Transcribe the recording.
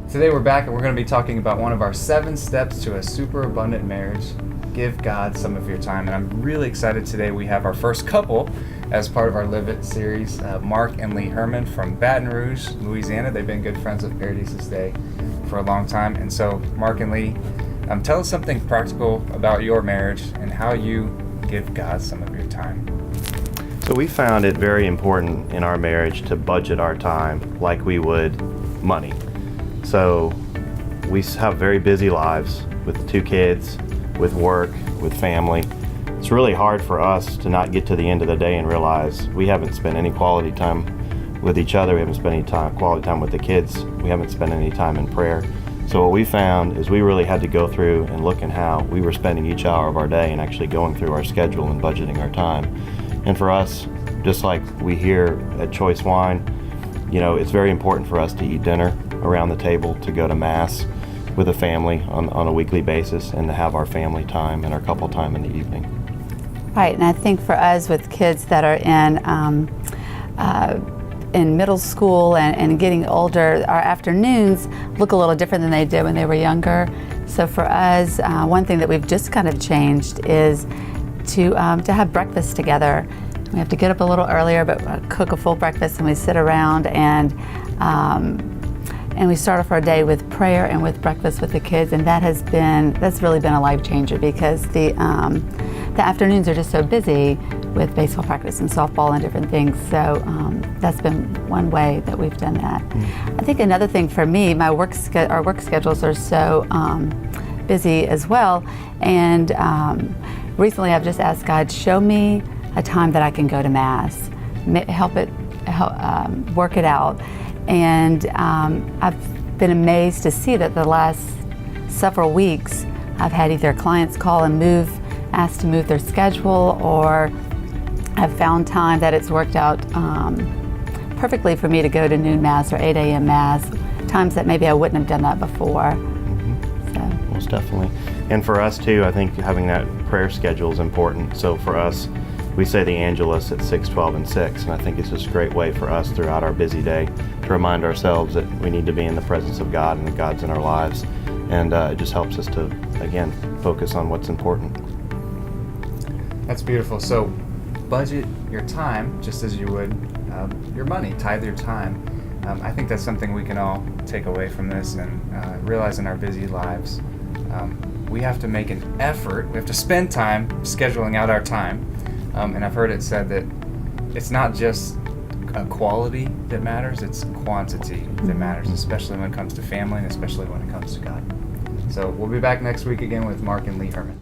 Today we're back and we're going to be talking about one of our 7 steps to a super abundant marriage. Give God some of your time. And I'm really excited today. We have our first couple as part of our Live It series, Mark and Lee Herman from Baton Rouge, Louisiana. They've been good friends with Paradisus Day for a long time. And so, Mark and Lee, tell us something practical about your marriage and how you give God some of your time. So we found it very important in our marriage to budget our time like we would money. So we have very busy lives with 2 kids, with work, with family. It's really hard for us to not get to the end of the day and realize we haven't spent any quality time with each other. We haven't spent any quality time with the kids. We haven't spent any time in prayer. So what we found is we really had to go through and look at how we were spending each hour of our day and actually going through our schedule and budgeting our time. And for us, just like we hear at Choice Wine, it's very important for us to eat dinner around the table, to go to Mass with a family on a weekly basis, and to have our family time and our couple time in the evening. Right, and I think for us with kids that are in middle school and getting older, our afternoons look a little different than they did when they were younger. So for us, one thing that we've just kind of changed is to have breakfast together. We have to get up a little earlier, but cook a full breakfast, and we sit around and we start off our day with prayer and with breakfast with the kids, and that's really been a life changer because the afternoons are just so busy with baseball practice and softball and different things. So that's been one way that we've done that. I think another thing for me, our work schedules are so busy as well, and recently I've just asked God, show me a time that I can go to Mass, help work it out. And I've been amazed to see that the last several weeks I've had either clients call and asked to move their schedule, or I've found time that it's worked out perfectly for me to go to noon Mass or 8 a.m. Mass, times that maybe I wouldn't have done that before. So. Most definitely. And for us too, I think having that prayer schedule is important. So for us, we say the Angelus at 6, 12, and 6, and I think it's just a great way for us throughout our busy day to remind ourselves that we need to be in the presence of God and that God's in our lives. And it just helps us to, again, focus on what's important. That's beautiful. So budget your time just as you would your money, tithe your time. I think that's something we can all take away from this and realize in our busy lives. We have to make an effort. We have to spend time scheduling out our time. And I've heard it said that it's not just quality that matters, it's quantity that matters, especially when it comes to family and especially when it comes to God. So we'll be back next week again with Mark and Lee Herman.